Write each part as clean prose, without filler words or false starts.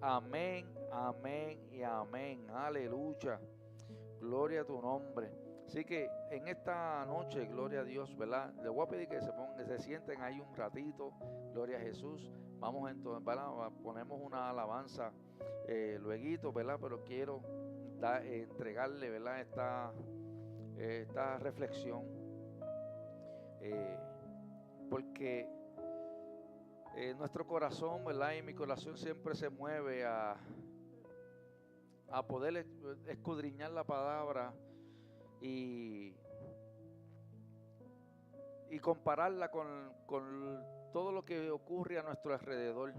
Amén, amén y amén. Aleluya. Gloria a tu nombre. Así que en esta noche, gloria a Dios, ¿verdad? Les voy a pedir que se pongan, que se sienten ahí un ratito. Gloria a Jesús. Vamos entonces, ¿verdad? Ponemos una alabanza lueguito, ¿verdad? Pero quiero entregarle, ¿verdad? Esta reflexión. Porque nuestro corazón, ¿verdad? Y mi corazón siempre se mueve a poder escudriñar la palabra y compararla con todo lo que ocurre a nuestro alrededor.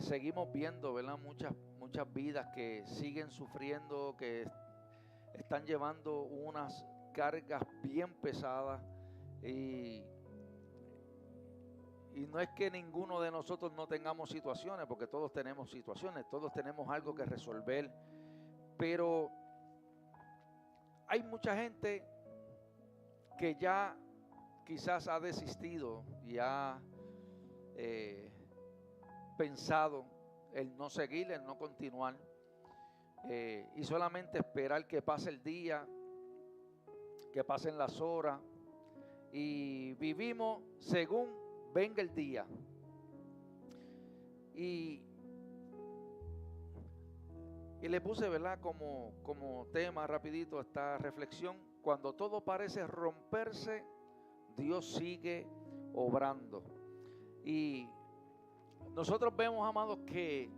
Seguimos viendo, ¿verdad? Muchas vidas que siguen sufriendo, que están llevando unas cargas bien pesadas y no es que ninguno de nosotros no tengamos situaciones, porque todos tenemos situaciones, todos tenemos algo que resolver, pero hay mucha gente que ya quizás ha desistido y ha pensado el no seguir, el no continuar, y solamente esperar que pase el día, que pasen las horas, y vivimos según venga el día. Y le puse, ¿verdad? Como tema rapidito esta reflexión. Cuando todo parece romperse, Dios sigue obrando. Y nosotros vemos, amados, que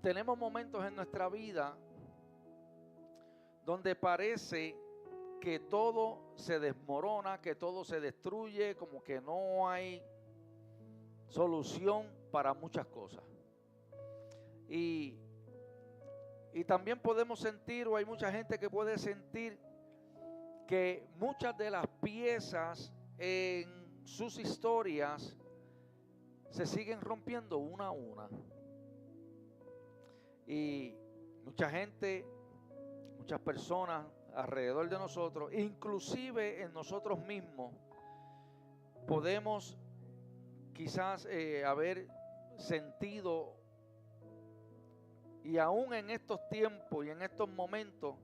tenemos momentos en nuestra vida donde parece que todo se desmorona, que todo se destruye, como que no hay solución para muchas cosas. Y también podemos sentir, o hay mucha gente que puede sentir, que muchas de las piezas en sus historias se siguen rompiendo una a una. Y mucha gente, muchas personas alrededor de nosotros, inclusive en nosotros mismos, podemos quizás haber sentido, y aún en estos tiempos y en estos momentos,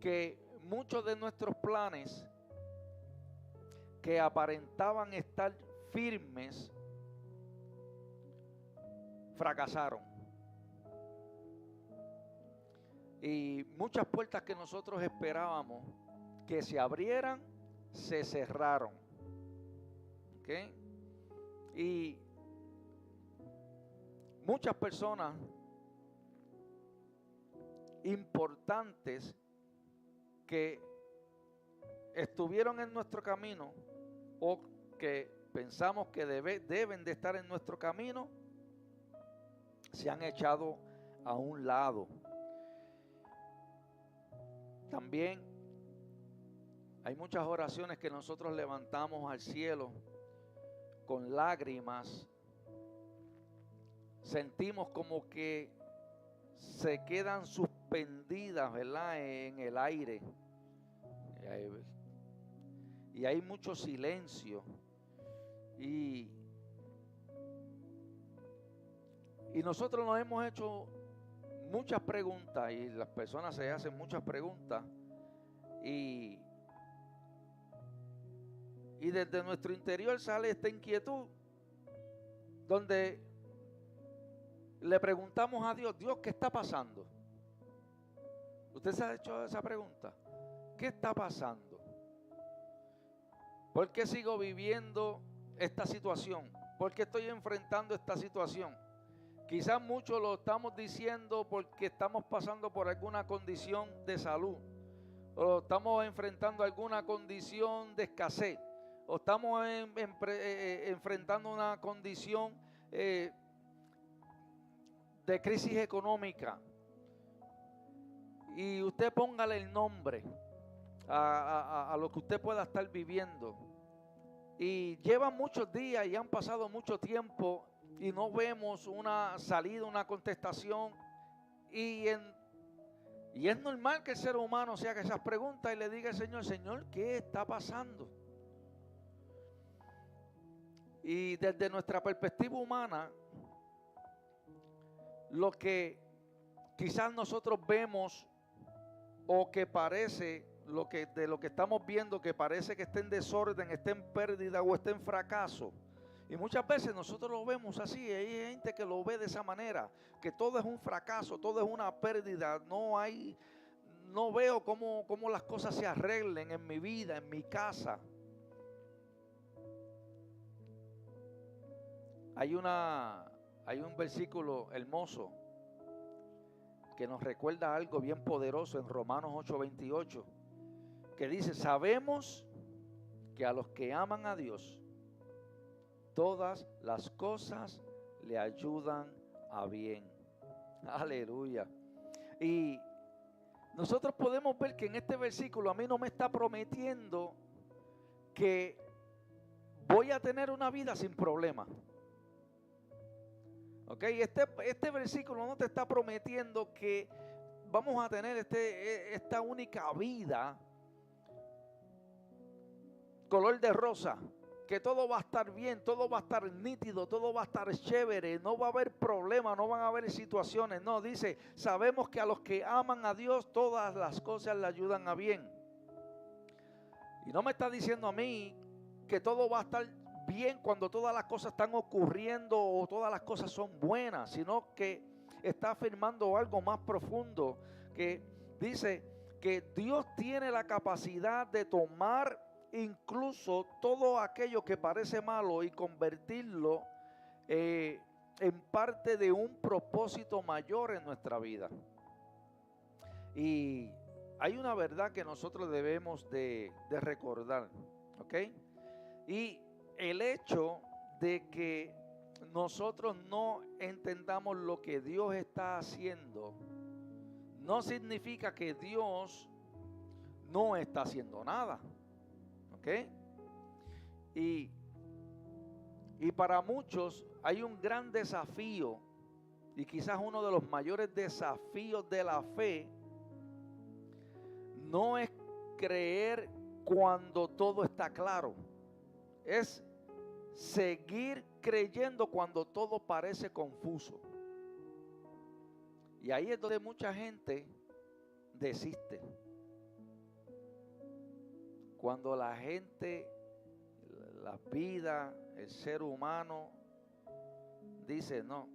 que muchos de nuestros planes que aparentaban estar firmes fracasaron. Y muchas puertas que nosotros esperábamos que se abrieran, se cerraron. ¿Ok? Y muchas personas importantes que estuvieron en nuestro camino o que pensamos que deben de estar en nuestro camino, se han echado a un lado. También hay muchas oraciones que nosotros levantamos al cielo con lágrimas. Sentimos como que se quedan suspendidas, ¿verdad?, en el aire. Y hay mucho silencio. Y nosotros nos hemos hecho muchas preguntas, y las personas se hacen muchas preguntas, y desde nuestro interior sale esta inquietud donde le preguntamos a Dios: Dios, ¿qué está pasando? ¿Usted se ha hecho esa pregunta? ¿Qué está pasando? ¿Por qué sigo viviendo esta situación? ¿Por qué estoy enfrentando esta situación? Quizás muchos lo estamos diciendo porque estamos pasando por alguna condición de salud, o estamos enfrentando alguna condición de escasez, o estamos enfrentando una condición de crisis económica. Y usted póngale el nombre a lo que usted pueda estar viviendo. Y llevan muchos días y han pasado mucho tiempo y no vemos una salida, una contestación. Y es normal que el ser humano se haga esas preguntas y le diga al Señor: Señor, ¿qué está pasando? Y desde nuestra perspectiva humana, lo que quizás nosotros vemos o que parece, de lo que estamos viendo, que parece que está en desorden, está en pérdida o está en fracaso. Y muchas veces nosotros lo vemos así, hay gente que lo ve de esa manera, que todo es un fracaso, todo es una pérdida, no veo cómo las cosas se arreglen en mi vida, en mi casa. Hay un versículo hermoso que nos recuerda algo bien poderoso en Romanos 8:28, que dice: sabemos que a los que aman a Dios, todas las cosas le ayudan a bien. Aleluya. Y nosotros podemos ver que en este versículo a mí no me está prometiendo que voy a tener una vida sin problemas. Ok, este versículo no te está prometiendo que vamos a tener esta única vida color de rosa, que todo va a estar bien, todo va a estar nítido, todo va a estar chévere, no va a haber problemas, no van a haber situaciones. No, dice, sabemos que a los que aman a Dios todas las cosas le ayudan a bien. Y no me está diciendo a mí que todo va a estar bien cuando todas las cosas están ocurriendo o todas las cosas son buenas, sino que está afirmando algo más profundo, que dice que Dios tiene la capacidad de tomar incluso todo aquello que parece malo y convertirlo en parte de un propósito mayor en nuestra vida. Y hay una verdad que nosotros debemos de recordar, ¿ok? Y el hecho de que nosotros no entendamos lo que Dios está haciendo no significa que Dios no está haciendo nada. ¿Ok? Y para muchos hay un gran desafío, y quizás uno de los mayores desafíos de la fe no es creer cuando todo está claro, es seguir creyendo cuando todo parece confuso. Y ahí es donde mucha gente desiste. Cuando la gente, la vida, el ser humano dice: no,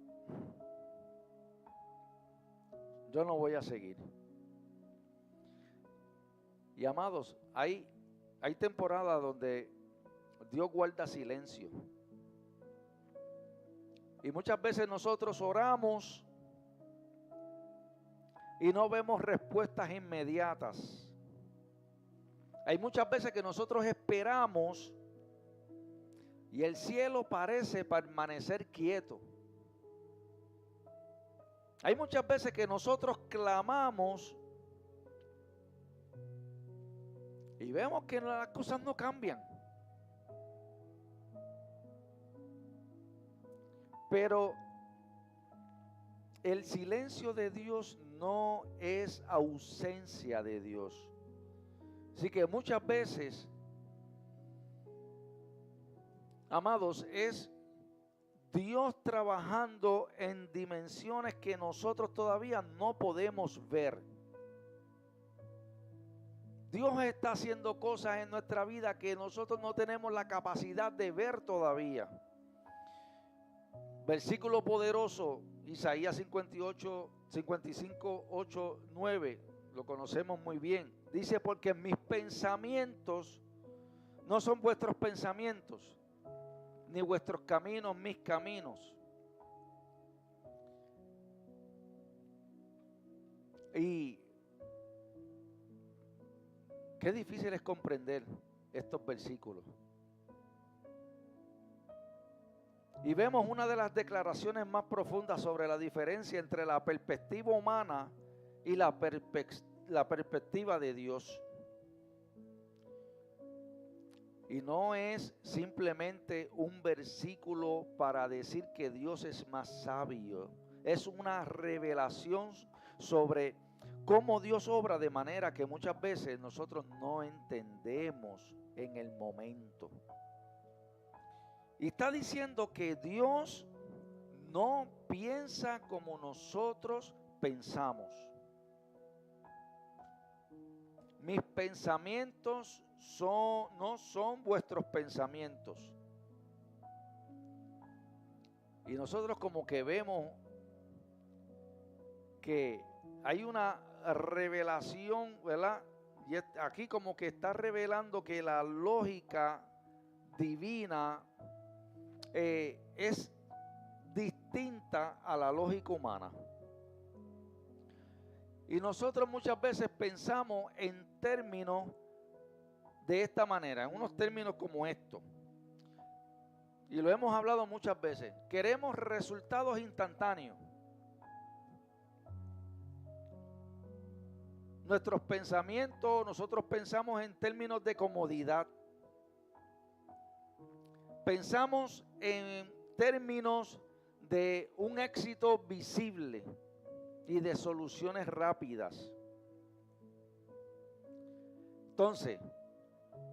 yo no voy a seguir. Y amados, hay temporadas donde Dios guarda silencio. Y muchas veces nosotros oramos y no vemos respuestas inmediatas. Hay muchas veces que nosotros esperamos y el cielo parece permanecer quieto. Hay muchas veces que nosotros clamamos y vemos que las cosas no cambian. Pero el silencio de Dios no es ausencia de Dios. Así que muchas veces, amados, es Dios trabajando en dimensiones que nosotros todavía no podemos ver. Dios está haciendo cosas en nuestra vida que nosotros no tenemos la capacidad de ver todavía. Versículo poderoso, Isaías 55, 8, 9, lo conocemos muy bien. Dice: porque mis pensamientos no son vuestros pensamientos, ni vuestros caminos mis caminos. Y qué difícil es comprender estos versículos. Y vemos una de las declaraciones más profundas sobre la diferencia entre la perspectiva humana y la perspectiva de Dios. Y no es simplemente un versículo para decir que Dios es más sabio. Es una revelación sobre cómo Dios obra de manera que muchas veces nosotros no entendemos en el momento. Y está diciendo que Dios no piensa piensa como nosotros pensamos. Mis pensamientos no son vuestros pensamientos. Y nosotros como que vemos que hay una revelación, ¿verdad? Y aquí como que está revelando que la lógica divina es distinta a la lógica humana. Y nosotros muchas veces pensamos en términos de esta manera, en unos términos como estos. Y lo hemos hablado muchas veces. Queremos resultados instantáneos. Nuestros pensamientos, nosotros pensamos en términos de comodidad. Pensamos en términos de un éxito visible y de soluciones rápidas. Entonces,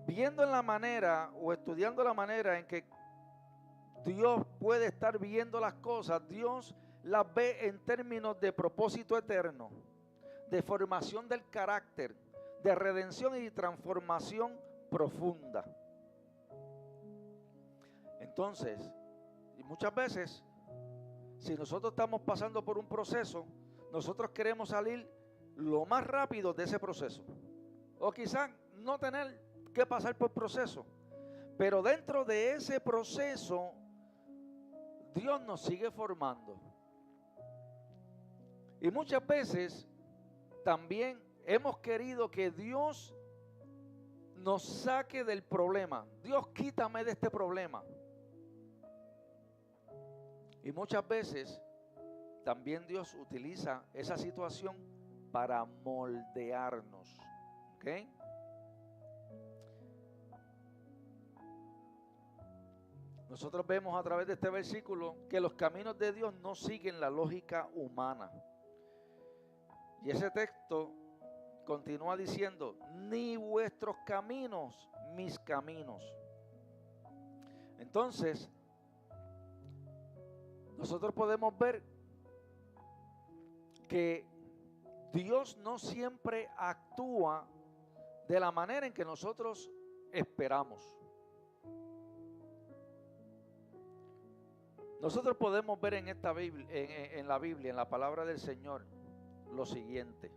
viendo en la manera o estudiando la manera en que Dios puede estar viendo las cosas, Dios las ve en términos de propósito eterno, de formación del carácter, de redención y transformación profunda. Entonces, y muchas veces, si nosotros estamos pasando por un proceso, nosotros queremos salir lo más rápido de ese proceso. O quizás no tener que pasar por proceso. Pero dentro de ese proceso, Dios nos sigue formando. Y muchas veces también hemos querido que Dios nos saque del problema. Dios, quítame de este problema. Y muchas veces también Dios utiliza esa situación para moldearnos. ¿Ok? Nosotros vemos a través de este versículo que los caminos de Dios no siguen la lógica humana. Y ese texto continúa diciendo, ni vuestros caminos, mis caminos. Entonces, nosotros podemos ver que Dios no siempre actúa de la manera en que nosotros esperamos. Nosotros podemos ver en esta Biblia, en la Biblia, en la palabra del Señor, lo siguiente.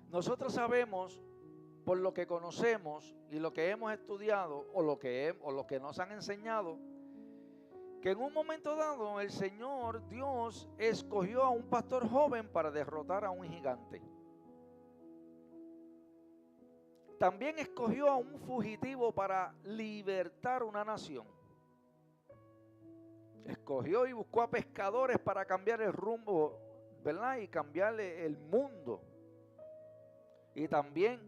Nosotros sabemos, por lo que conocemos y lo que hemos estudiado o lo que nos han enseñado, que en un momento dado el Señor Dios escogió a un pastor joven para derrotar a un gigante. También escogió a un fugitivo para libertar una nación. Escogió y buscó a pescadores para cambiar el rumbo, ¿verdad? Y cambiarle el mundo. Y también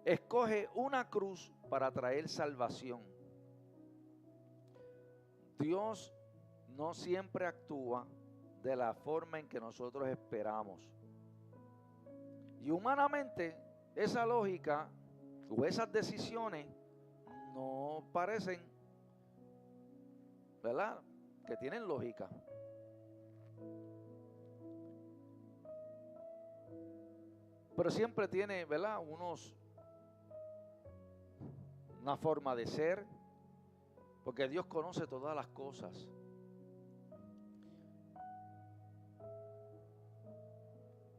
escoge una cruz para traer salvación. Dios no siempre actúa de la forma en que nosotros esperamos. Y humanamente, esa lógica o esas decisiones no parecen, ¿verdad?, que tienen lógica. Pero siempre tiene, ¿verdad?, una forma de ser, porque Dios conoce todas las cosas.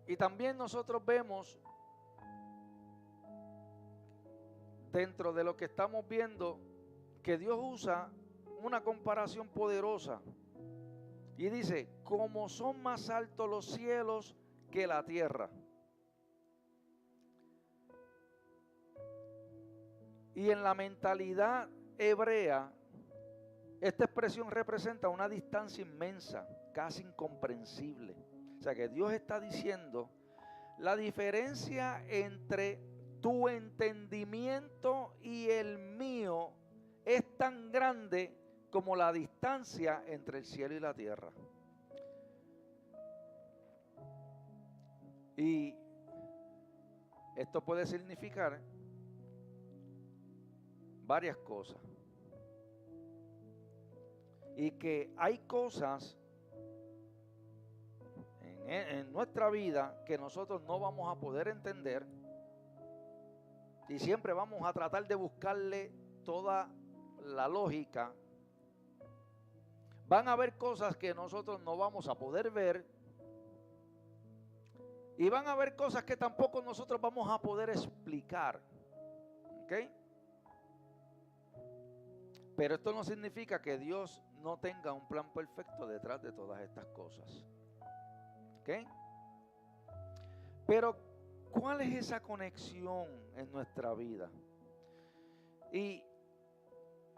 Y también nosotros vemos, dentro de lo que estamos viendo, que Dios usa una comparación poderosa. Y dice, como son más altos los cielos que la tierra. Y en la mentalidad hebrea, esta expresión representa una distancia inmensa, casi incomprensible. O sea que Dios está diciendo, la diferencia entre tu entendimiento y el mío es tan grande como la distancia entre el cielo y la tierra. Y esto puede significar varias cosas. Y que hay cosas en nuestra vida que nosotros no vamos a poder entender. Y siempre vamos a tratar de buscarle toda la lógica. Van a haber cosas que nosotros no vamos a poder ver. Y van a haber cosas que tampoco nosotros vamos a poder explicar. ¿Ok? Pero esto no significa que Dios no tenga un plan perfecto detrás de todas estas cosas. ¿Ok? Pero, ¿cuál es esa conexión en nuestra vida? Y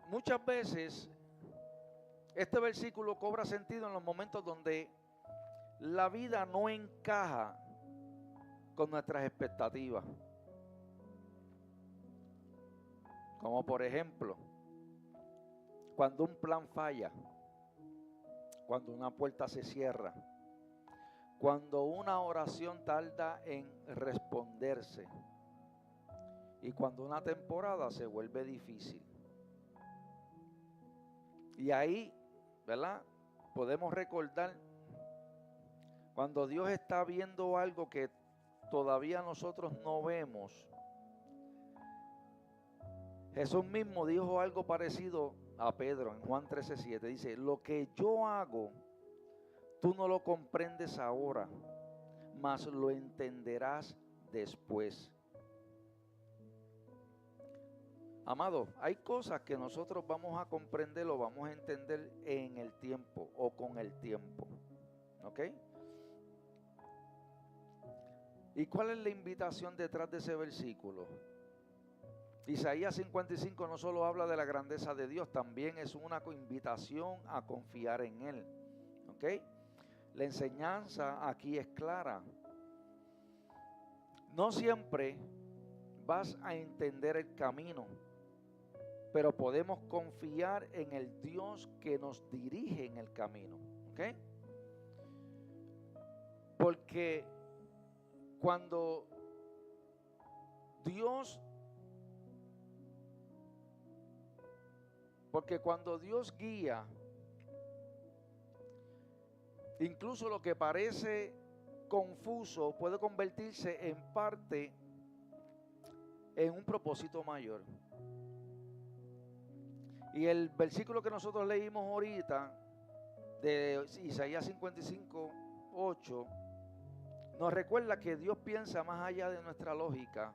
muchas veces este versículo cobra sentido en los momentos donde la vida no encaja con nuestras expectativas. Como por ejemplo, cuando un plan falla, cuando una puerta se cierra, cuando una oración tarda en responderse y cuando una temporada se vuelve difícil. Y ahí, ¿verdad? Podemos recordar cuando Dios está viendo algo que todavía nosotros no vemos. Jesús mismo dijo algo parecido a Pedro en Juan 13:7. Dice, lo que yo hago, tú no lo comprendes ahora, mas lo entenderás después. Amado, hay cosas que nosotros vamos a comprender o vamos a entender en el tiempo o con el tiempo. ¿Ok? ¿Y cuál es la invitación detrás de ese versículo? Isaías 55 no solo habla de la grandeza de Dios, también es una invitación a confiar en Él. ¿Ok? La enseñanza aquí es clara. No siempre vas a entender el camino, pero podemos confiar en el Dios que nos dirige en el camino. ¿Ok? Porque cuando Dios guía, incluso lo que parece confuso puede convertirse en parte en un propósito mayor. Y el versículo que nosotros leímos ahorita de Isaías 55:8 nos recuerda que Dios piensa más allá de nuestra lógica.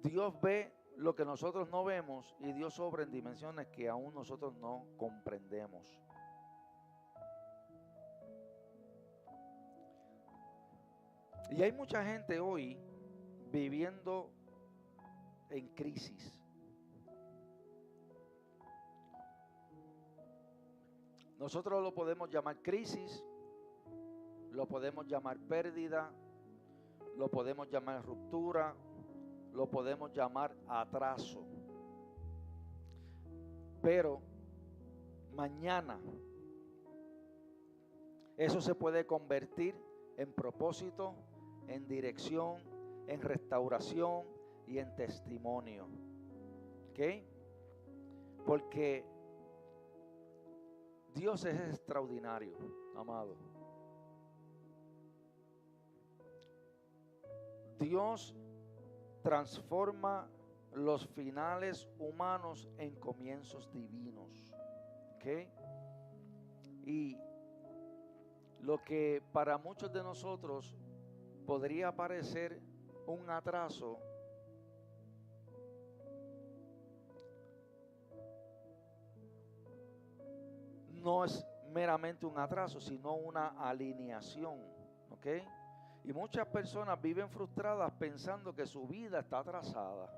Dios ve lo que nosotros no vemos y Dios obra en dimensiones que aún nosotros no comprendemos. Y hay mucha gente hoy viviendo en crisis. Nosotros lo podemos llamar crisis, lo podemos llamar pérdida, lo podemos llamar ruptura, lo podemos llamar atraso. Pero mañana eso se puede convertir en propósito, en dirección, en restauración y en testimonio. ¿Ok? Porque Dios es extraordinario, amado. Dios transforma los finales humanos en comienzos divinos. ¿Ok? Y lo que para muchos de nosotros podría parecer un atraso, no es meramente un atraso, sino una alineación. ¿Ok? Y muchas personas viven frustradas pensando que su vida está atrasada.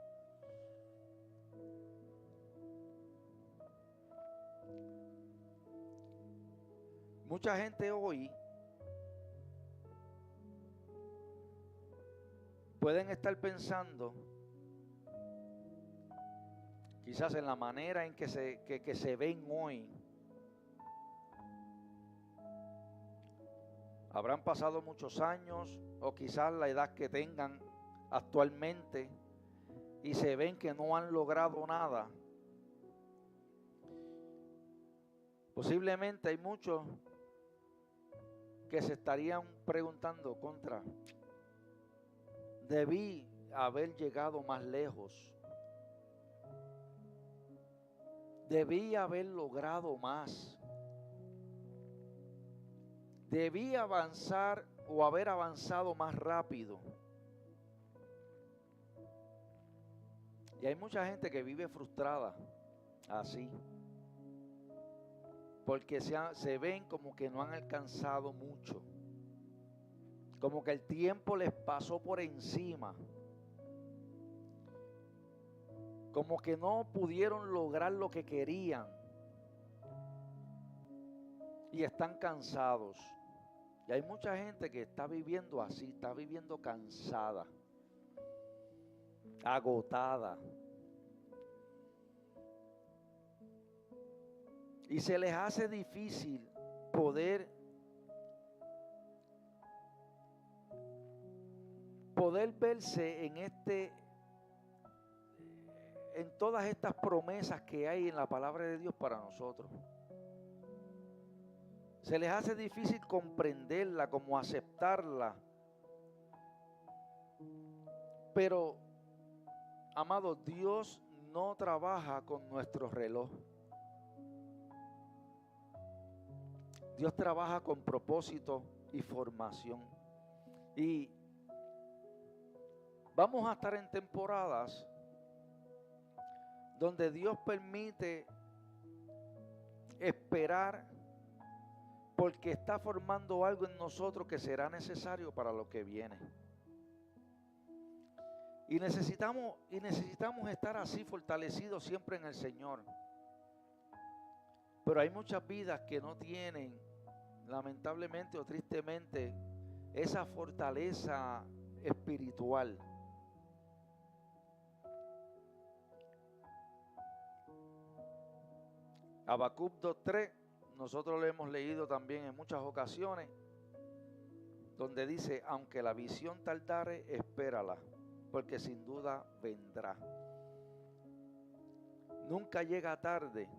Mucha gente hoy pueden estar pensando quizás en la manera en que se ven hoy. Habrán pasado muchos años o quizás la edad que tengan actualmente y se ven que no han logrado nada. Posiblemente hay muchos que se estarían preguntando debí haber llegado más lejos. Debí haber logrado más. Debí avanzar o haber avanzado más rápido. Y hay mucha gente que vive frustrada así. Porque se ven como que no han alcanzado mucho. Como que el tiempo les pasó por encima. Como que no pudieron lograr lo que querían. Y están cansados. Y hay mucha gente que está viviendo así, está viviendo cansada, agotada. Y se les hace difícil poder verse en todas estas promesas que hay en la palabra de Dios para nosotros. Se les hace difícil comprenderla, como aceptarla. Pero, amados, Dios no trabaja con nuestro reloj. Dios trabaja con propósito y formación. Y vamos a estar en temporadas donde Dios permite esperar, porque está formando algo en nosotros que será necesario para lo que viene. Y necesitamos estar así fortalecidos siempre en el Señor. Pero hay muchas vidas que no tienen, lamentablemente o tristemente, esa fortaleza espiritual. Habacuc 2:3, nosotros lo hemos leído también en muchas ocasiones, donde dice: aunque la visión tardare, espérala, porque sin duda vendrá. Nunca llega tarde,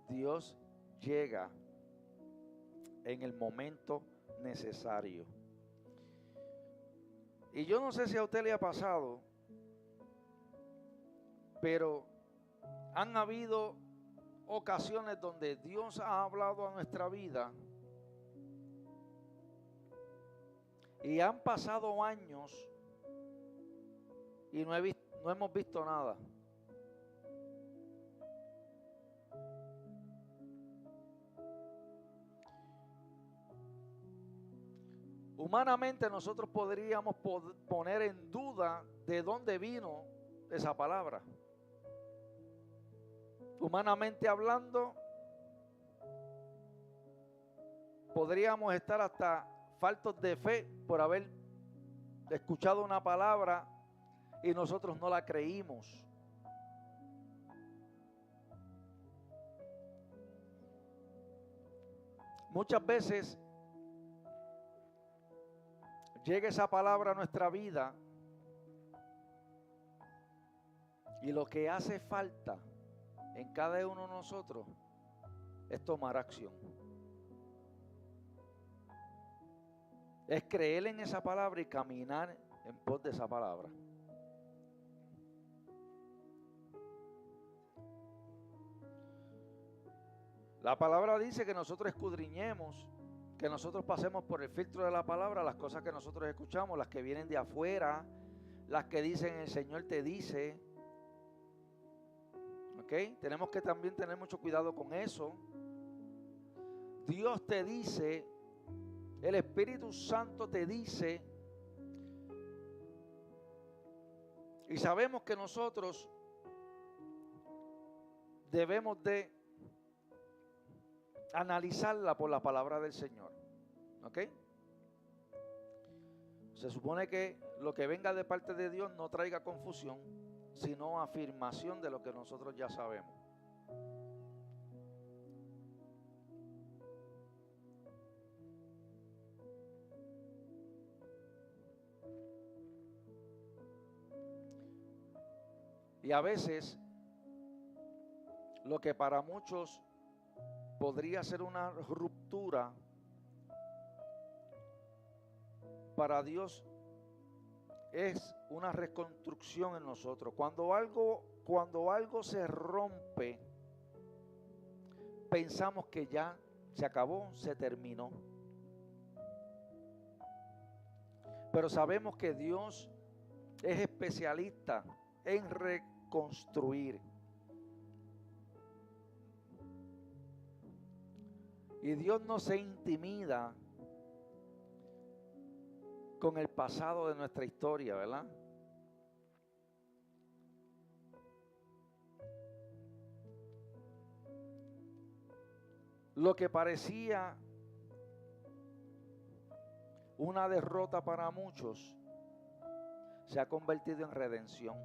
Dios llega en el momento necesario. Y yo no sé si a usted le ha pasado, pero han habido ocasiones donde Dios ha hablado a nuestra vida y han pasado años y no hemos visto nada. Humanamente nosotros podríamos poner en duda de dónde vino esa palabra. Humanamente hablando, podríamos estar hasta faltos de fe por haber escuchado una palabra y nosotros no la creímos. Muchas veces llega esa palabra a nuestra vida y lo que hace falta en cada uno de nosotros es tomar acción. Es creer en esa palabra y caminar en pos de esa palabra. La palabra dice que nosotros escudriñemos, que nosotros pasemos por el filtro de la palabra, las cosas que nosotros escuchamos, las que vienen de afuera, las que dicen el Señor te dice. ¿Ok? Tenemos que también tener mucho cuidado con eso. Dios te dice, el Espíritu Santo te dice, y sabemos que nosotros debemos de analizarla por la palabra del Señor. ¿Ok? Se supone que lo que venga de parte de Dios no traiga confusión, sino afirmación de lo que nosotros ya sabemos. Y a veces lo que para muchos podría ser una ruptura. Para Dios es una reconstrucción en nosotros. Cuando algo se rompe, pensamos que ya se acabó, se terminó. Pero sabemos que Dios es especialista en reconstruir. Y Dios no se intimida con el pasado de nuestra historia, ¿verdad? Lo que parecía una derrota para muchos se ha convertido en redención.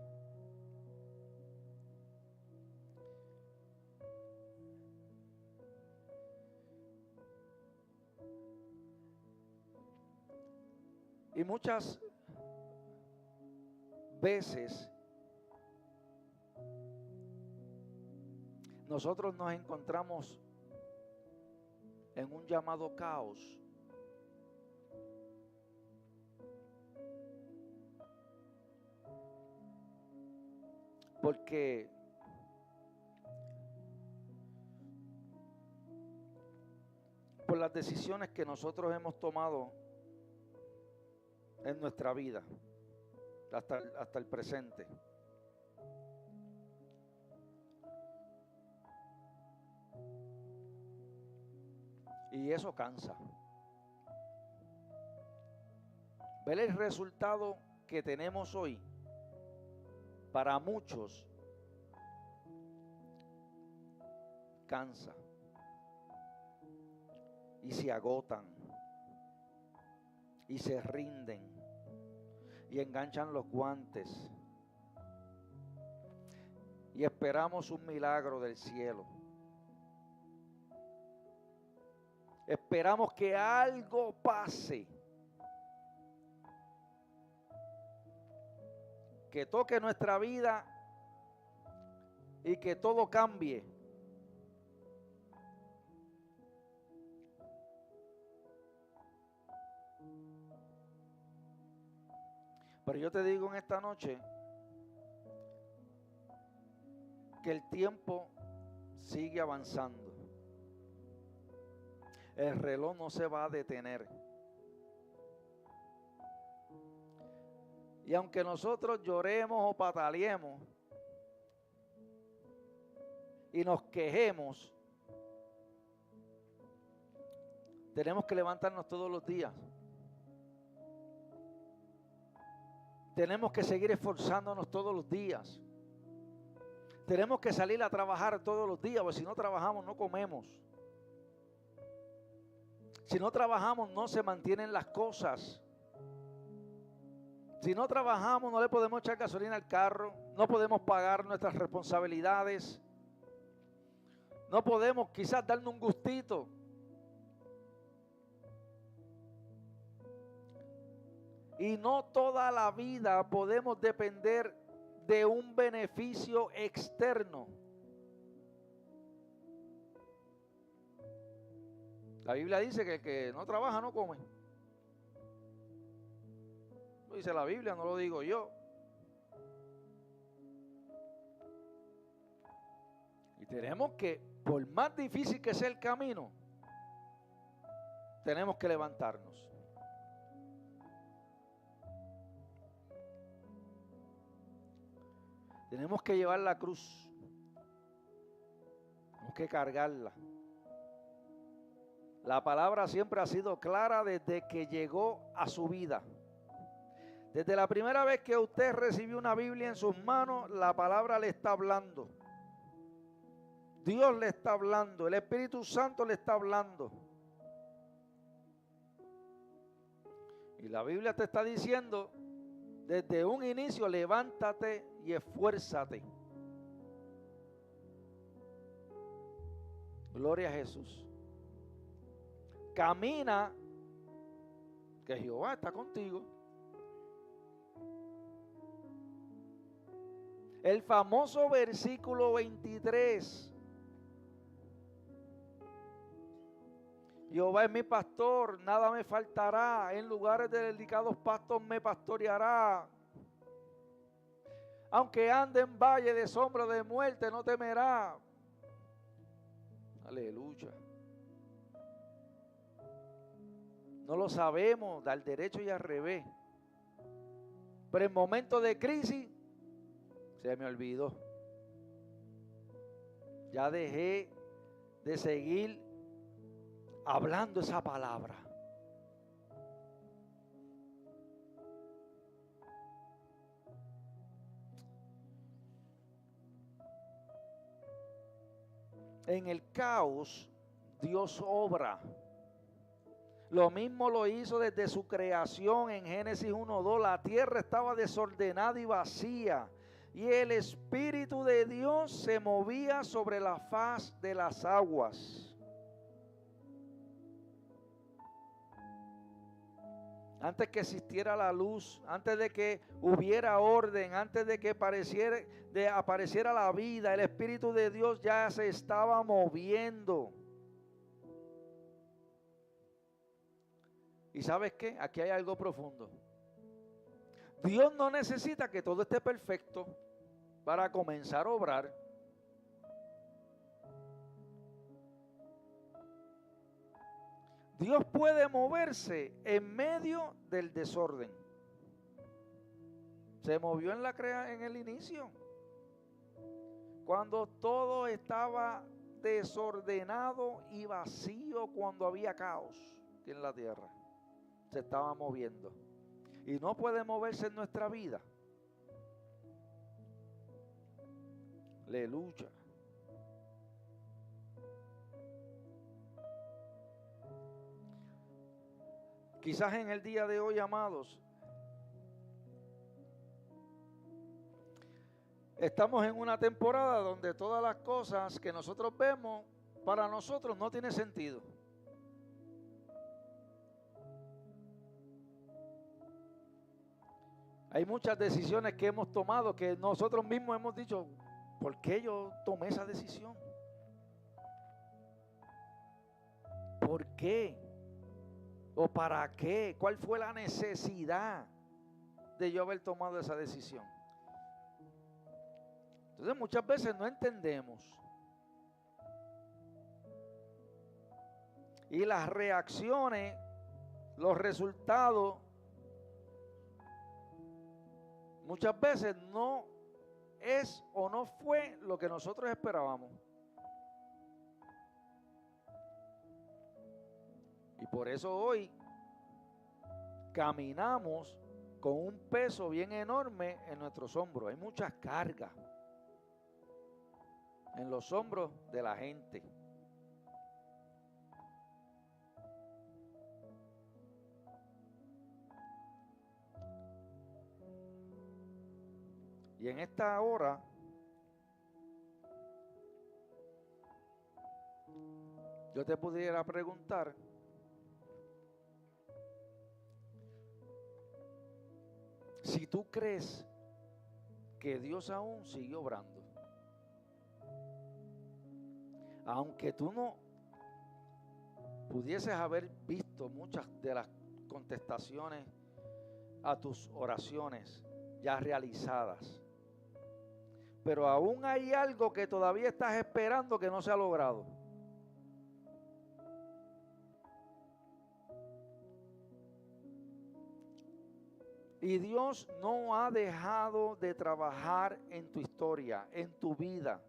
Y muchas veces nosotros nos encontramos en un llamado caos. Porque por las decisiones que nosotros hemos tomado en nuestra vida, hasta el presente. Y eso cansa. Ver el resultado que tenemos hoy, para muchos, cansa. Y se agotan. Y se rinden. Y enganchan los guantes. Y esperamos un milagro del cielo. Esperamos que algo pase. Que toque nuestra vida y que todo cambie. Pero yo te digo en esta noche que el tiempo sigue avanzando. El reloj no se va a detener. Y aunque nosotros lloremos o pataleemos y nos quejemos, tenemos que levantarnos todos los días. Tenemos que seguir esforzándonos todos los días. Tenemos que salir a trabajar todos los días, porque si no trabajamos no comemos. Si no trabajamos no se mantienen las cosas. Si no trabajamos no le podemos echar gasolina al carro, no podemos pagar nuestras responsabilidades, no podemos quizás darnos un gustito. Y no toda la vida podemos depender de un beneficio externo. La Biblia dice que el que no trabaja no come. Lo dice la Biblia, no lo digo yo. Y tenemos que, por más difícil que sea el camino, tenemos que levantarnos. Tenemos que llevar la cruz. Tenemos que cargarla. La palabra siempre ha sido clara desde que llegó a su vida. Desde la primera vez que usted recibió una Biblia en sus manos, la palabra le está hablando. Dios le está hablando, el Espíritu Santo le está hablando. Y la Biblia te está diciendo, desde un inicio, levántate y esfuérzate. Gloria a Jesús. Camina, que Jehová está contigo. El famoso versículo 23 Jehová es mi pastor, nada me faltará. En lugares de delicados pastos me pastoreará. Aunque ande en valle de sombra de muerte, no temerá. Aleluya. No lo sabemos, al derecho y al revés. Pero en momentos de crisis, se me olvidó. Ya dejé de seguir hablando esa palabra. En el caos, Dios obra. Lo mismo lo hizo desde su creación en Génesis 1:2. La tierra estaba desordenada y vacía, y el Espíritu de Dios se movía sobre la faz de las aguas. Antes que existiera la luz, antes de que hubiera orden, antes de que apareciera la vida, el Espíritu de Dios ya se estaba moviendo. ¿Y sabes qué? Aquí hay algo profundo. Dios no necesita que todo esté perfecto para comenzar a obrar. Dios puede moverse en medio del desorden. Se movió en el inicio, cuando todo estaba desordenado y vacío, cuando había caos en la tierra. Se estaba moviendo. Y no puede moverse en nuestra vida. Aleluya. Quizás en el día de hoy, amados, estamos en una temporada donde todas las cosas que nosotros vemos, para nosotros no tiene sentido. Hay muchas decisiones que hemos tomado que nosotros mismos hemos dicho, ¿por qué yo tomé esa decisión? ¿Por qué? ¿O para qué? ¿Cuál fue la necesidad de yo haber tomado esa decisión? Entonces muchas veces no entendemos. Y las reacciones, los resultados, muchas veces no es o no fue lo que nosotros esperábamos. Y por eso hoy caminamos con un peso bien enorme en nuestros hombros. Hay muchas cargas en los hombros de la gente. Y en esta hora yo te pudiera preguntar, si tú crees que Dios aún sigue obrando, aunque tú no pudieses haber visto muchas de las contestaciones a tus oraciones ya realizadas, pero aún hay algo que todavía estás esperando que no se ha logrado. Y Dios no ha dejado de trabajar en tu historia, en tu vida.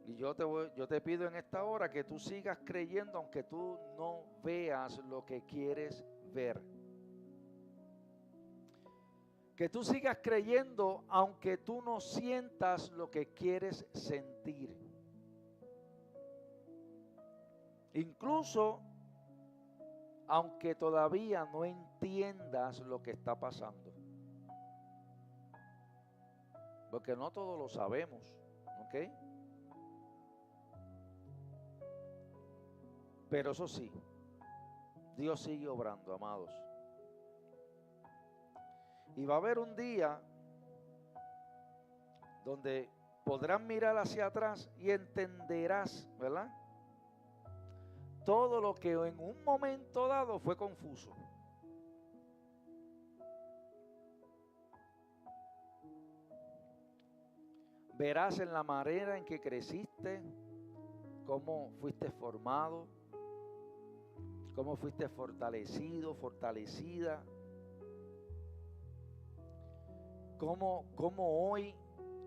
Y yo te pido en esta hora que tú sigas creyendo aunque tú no veas lo que quieres ver. Que tú sigas creyendo aunque tú no sientas lo que quieres sentir. Incluso aunque todavía no entiendas lo que está pasando. Porque no todo lo sabemos, ¿ok? Pero eso sí, Dios sigue obrando, amados. Y va a haber un día donde podrás mirar hacia atrás y entenderás, ¿verdad? todo lo que en un momento dado fue confuso. Verás en la manera en que creciste, cómo fuiste formado, cómo fuiste fortalecido, fortalecida, cómo hoy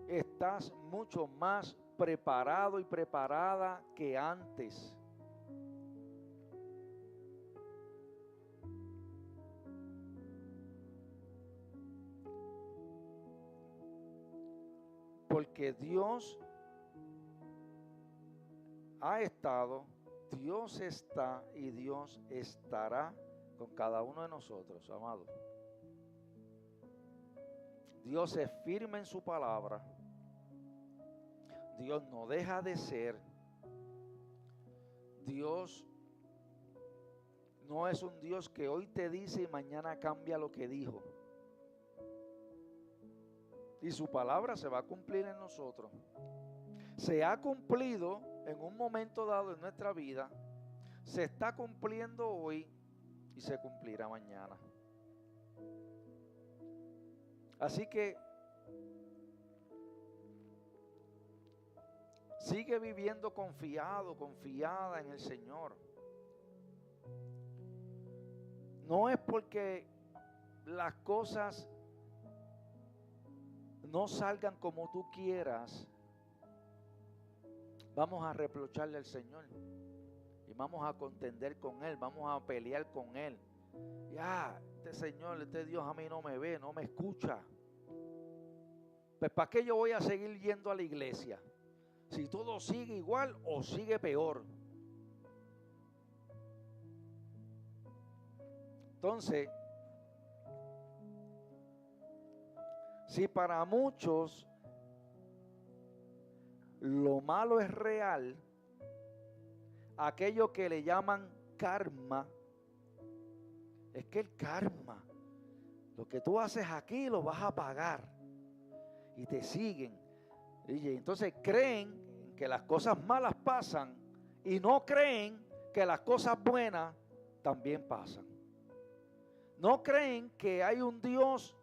estás mucho más preparado y preparada que antes. Porque Dios ha estado, Dios está y Dios estará con cada uno de nosotros, amados. Dios es firme en su palabra. Dios no deja de ser. Dios no es un Dios que hoy te dice y mañana cambia lo que dijo. Y su palabra se va a cumplir en nosotros. Se ha cumplido en un momento dado en nuestra vida, se está cumpliendo hoy y se cumplirá mañana. Así que sigue viviendo confiado, confiada en el Señor. No es porque las cosas no salgan como tú quieras, vamos a reprocharle al Señor y vamos a contender con Él, vamos a pelear con Él. Ya, este Señor, este Dios a mí no me ve, no me escucha. Pues ¿para qué yo voy a seguir yendo a la iglesia? Si todo sigue igual o sigue peor. Entonces, si para muchos lo malo es real, aquello que le llaman karma, es que el karma, lo que tú haces aquí lo vas a pagar. Y te siguen. Y entonces creen que las cosas malas pasan y no creen que las cosas buenas también pasan. No creen que hay un Dios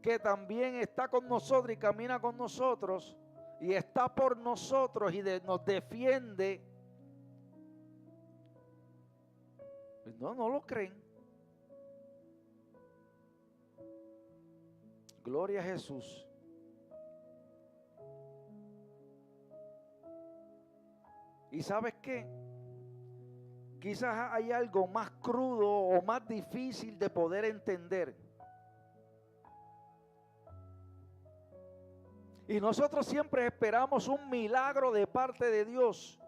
que también está con nosotros y camina con nosotros y está por nosotros y nos defiende. No lo creen. Gloria a Jesús. ¿Y sabes qué? Quizás hay algo más crudo o más difícil de poder entender. Y nosotros siempre esperamos un milagro de parte de Dios.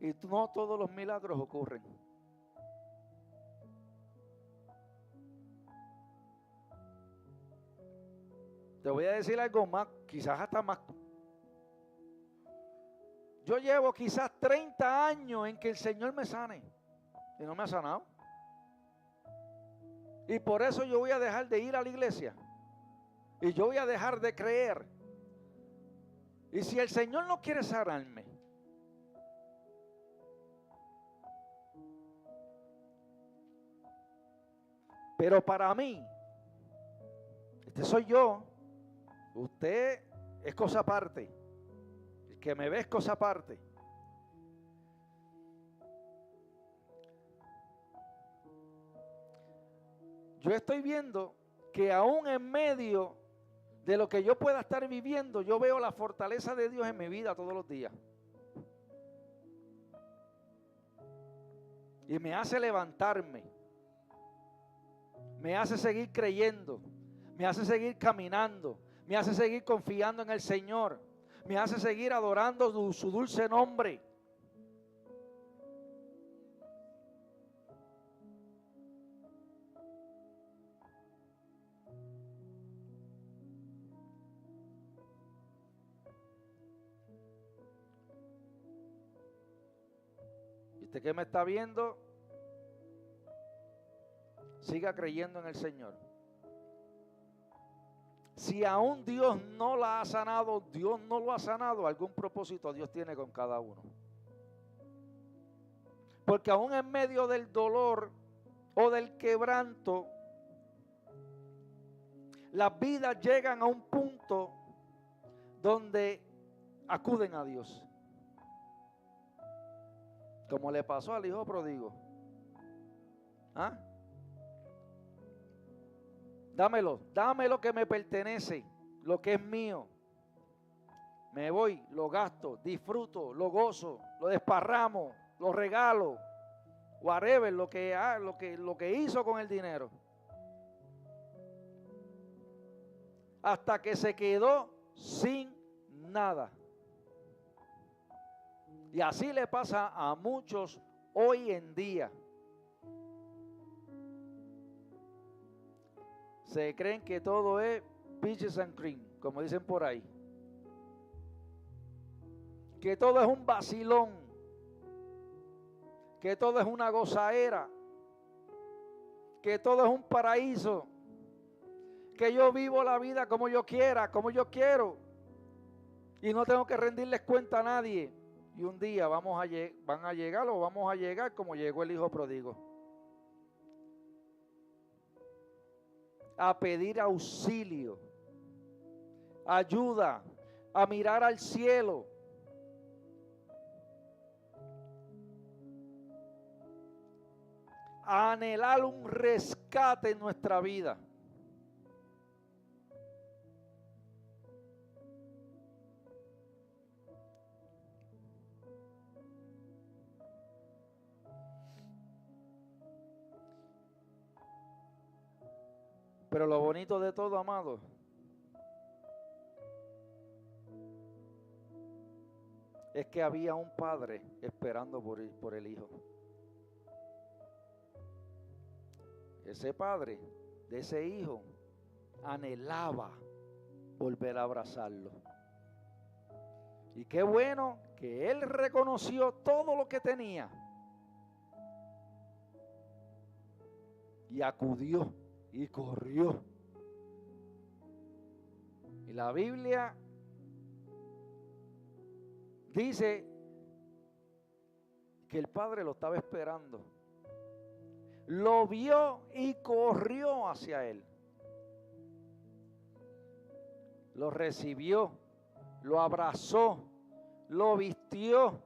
Y no todos los milagros ocurren. Te voy a decir algo más, quizás hasta más. Yo llevo quizás 30 años en que el Señor me sane y no me ha sanado. Y por eso yo voy a dejar de ir a la iglesia. Y yo voy a dejar de creer. Y si el Señor no quiere sanarme, pero para mí, este soy yo, usted es cosa aparte. El que me ve es cosa aparte. Yo estoy viendo que aún en medio de lo que yo pueda estar viviendo, yo veo la fortaleza de Dios en mi vida todos los días. Y me hace levantarme. Me hace seguir creyendo. Me hace seguir caminando. Me hace seguir confiando en el Señor. Me hace seguir adorando su dulce nombre. Y usted que me está viendo, siga creyendo en el Señor. Si aún Dios no la ha sanado, Dios no lo ha sanado, algún propósito Dios tiene con cada uno. Porque aún en medio del dolor o del quebranto, las vidas llegan a un punto donde acuden a Dios. Como le pasó al hijo pródigo. ¿Ah? Dame lo que me pertenece, lo que es mío. Me voy, lo gasto, disfruto, lo gozo, lo desparramo, lo regalo, whatever, lo que hizo con el dinero. Hasta que se quedó sin nada. Y así le pasa a muchos hoy en día. Se creen que todo es peaches and cream, como dicen por ahí. Que todo es un vacilón. Que todo es una gozadera. Que todo es un paraíso. Que yo vivo la vida como yo quiera, como yo quiero. Y no tengo que rendirles cuenta a nadie. Y un día van a llegar o vamos a llegar como llegó el hijo pródigo. A pedir auxilio, ayuda, a mirar al cielo. A anhelar un rescate en nuestra vida. Pero lo bonito de todo, amado, es que había un padre esperando por el hijo. Ese padre de ese hijo anhelaba volver a abrazarlo. Y qué bueno que él reconoció todo lo que tenía y acudió y corrió. Y la Biblia dice que el padre lo estaba esperando. Lo vio y corrió hacia él. Lo recibió, lo abrazó, lo vistió.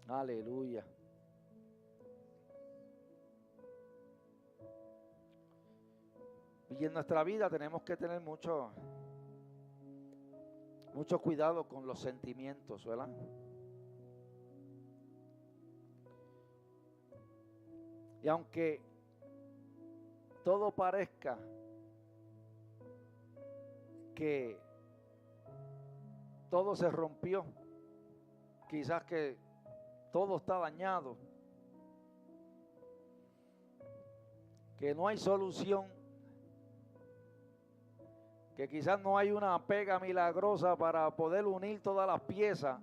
Aleluya. Y en nuestra vida tenemos que tener mucho cuidado con los sentimientos, ¿verdad? Y aunque todo parezca que todo se rompió, quizás que todo está dañado, que no hay solución, que quizás no hay una pega milagrosa para poder unir todas las piezas.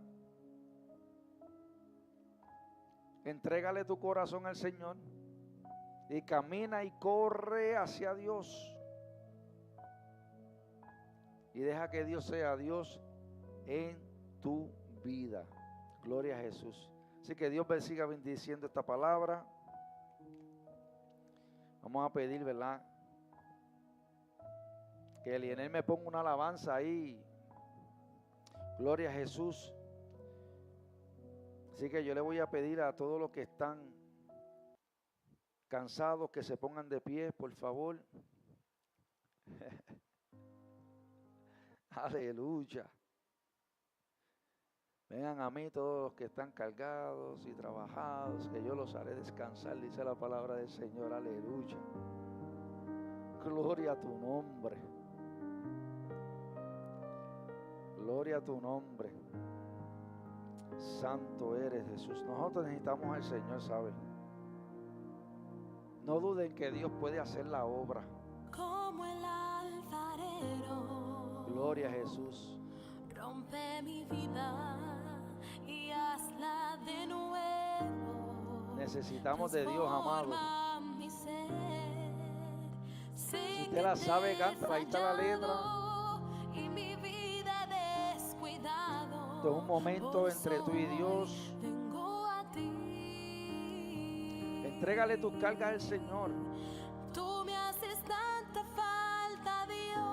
Entrégale tu corazón al Señor y camina y corre hacia Dios. Y deja que Dios sea Dios en tu vida. Gloria a Jesús. Así que Dios siga bendiciendo esta palabra. Vamos a pedir, ¿verdad?, que Elienel me ponga una alabanza ahí. Gloria a Jesús. Así que yo le voy a pedir a todos los que están cansados que se pongan de pie, por favor. Aleluya. Vengan a mí todos los que están cargados y trabajados, que yo los haré descansar, dice la palabra del Señor. Aleluya. Gloria a tu nombre. Gloria a tu nombre. Santo eres, Jesús. Nosotros necesitamos al Señor, ¿saben? No duden que Dios puede hacer la obra. Como el alfarero. Gloria a Jesús. Rompe mi vida y hazla de nuevo. Necesitamos de Dios, amado. Transforma mi ser. usted la sabe, cántala, ahí está la letra. Y mi vida descuidado. Esto es un momento entre tú y Dios. Vengo a ti. Entrégale tus cargas al Señor. Tú me haces tanta falta, Dios.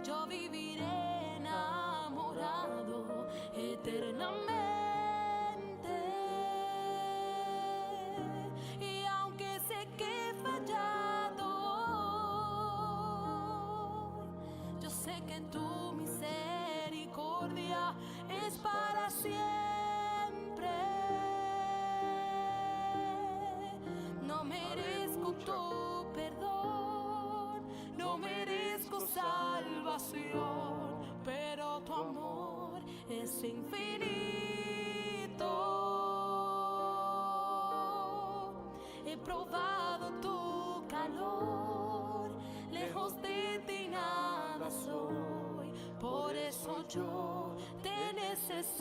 Yo viviré enamorado eternamente. Y aunque sé que he fallado, yo sé que tu misericordia es para siempre. No merezco tu perdón, no merezco salvación, pero tu amor es infinito. He probado tu calor, lejos de ti nada soy, por eso yo te necesito.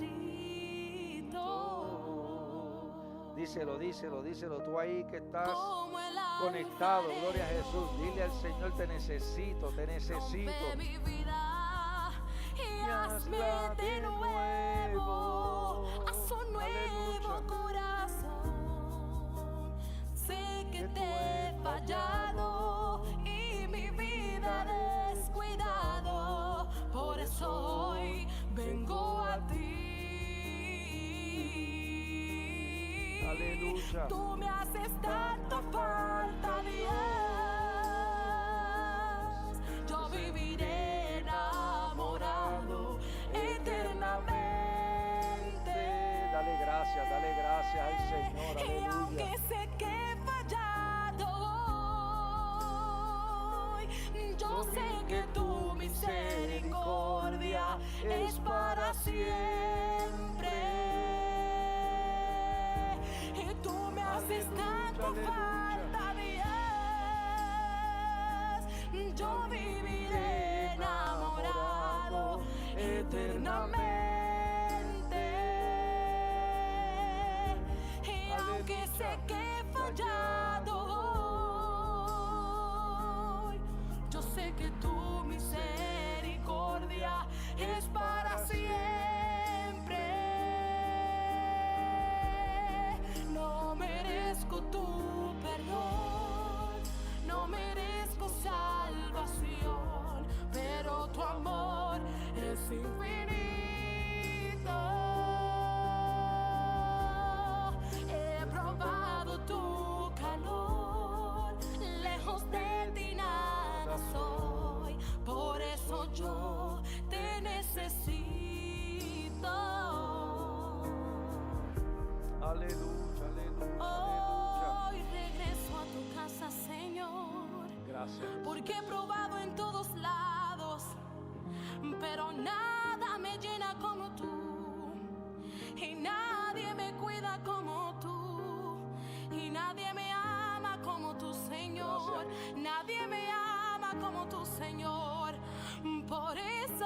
Díselo, díselo, díselo. Tú ahí que estás Como el conectado, alfarero, gloria a Jesús. Dile al Señor, te necesito, te necesito. rompe mi vida y hazme de nuevo, haz un nuevo Aleluya. corazón. Sé que te he fallado y mi vida descuidado, por eso hoy vengo a ti. Aleluya. Tú me haces tanta falta, Dios. Yo viviré enamorado eternamente. Dale gracias al Señor. Y Aleluya. aunque sé que he fallado hoy, yo sé que tu misericordia es para siempre. Y tú me haces tanta falta, Dios. Yo viviré enamorado eternamente. Y aunque sé que he fallado hoy, yo sé que tu misericordia es para siempre. No merezco tu perdón, no merezco salvación, pero tu amor es infinito. He probado tu calor, lejos de ti nada soy, por eso yo te necesito. Aleluya, aleluya, Hoy regreso a tu casa, Señor, gracias. Jesús. porque he probado en todos lados, pero nada me llena como tú, y nadie me cuida como tú, y nadie me ama como tú, Señor. Gracias. Nadie me ama como tú, Señor. Por eso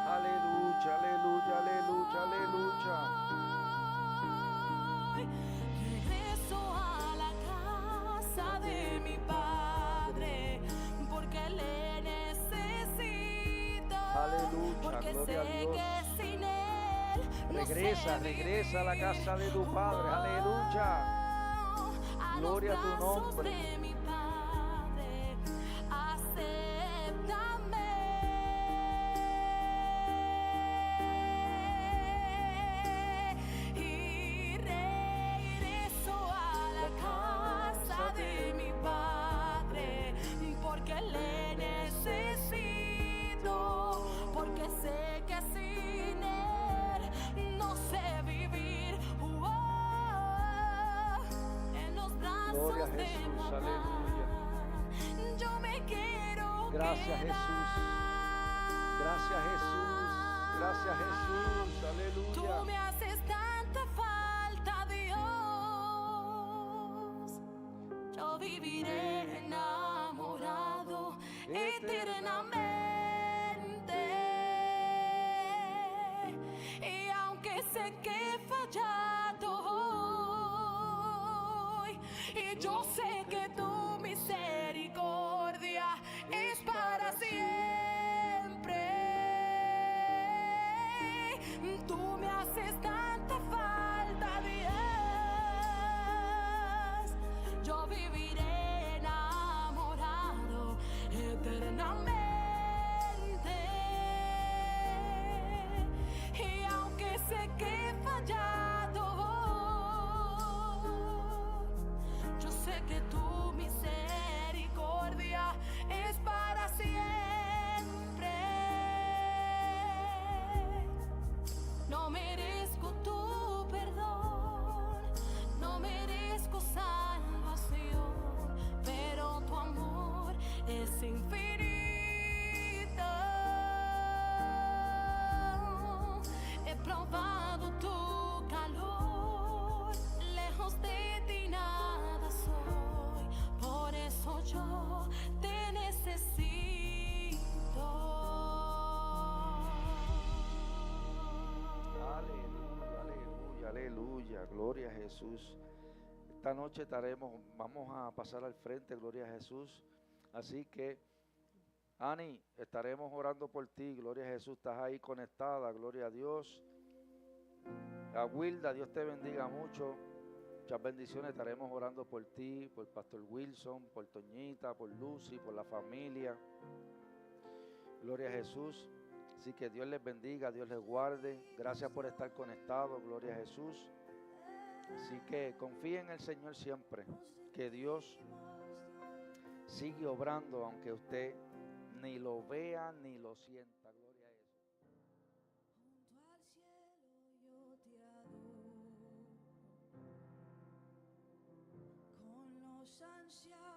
Aleluya, aleluya, aleluya, aleluya. hoy regreso a la casa de mi Padre, porque le necesito. Aleluya, Porque gloria a sé Dios. que sin él no Regresa, sé regresa a la casa de tu Padre. Aleluya. a Gloria a los tu brazos nombre. de mi Padre, acéptame. Y regreso a la casa de mi Padre, porque le necesito, porque sé que sin él no sé vivir. En los brazos Gloria a de Jesús, mamá, aleluya. yo me quiero Gracias, quedar. Jesús. Gracias, Jesús. Gracias, Jesús. Tú me Aleluya. haces tanta falta, Dios. Yo viviré enamorado eternamente. Y aunque sé que he fallado hoy, Y yo sé que tu misericordia es para siempre. Tú me haces tanta falta, Dios. Yo viviré enamorado eternamente. Y aunque sé que he fallado, yo sé que tu misericordia es para siempre. No merezco tu perdón, no merezco salvación, pero tu amor es infinito. He probado tu calor, lejos de ti nada soy, por eso yo te necesito. Aleluya, aleluya, aleluya, gloria a Jesús. Esta noche vamos a pasar al frente, gloria a Jesús. Así que, Ani, estaremos orando por ti, gloria a Jesús. Estás ahí conectada, gloria a Dios. A Wilda, Dios te bendiga mucho. Muchas bendiciones, estaremos orando por ti, por Pastor Wilson, por Toñita, por Lucy, por la familia. Gloria a Jesús. Así que Dios les bendiga, Dios les guarde. Gracias por estar conectados, gloria a Jesús. Así que confíe en el Señor siempre, que Dios sigue obrando, aunque usted ni lo vea ni lo sienta. Gloria a Jesús. Junto al cielo yo te adoro, con los ancianos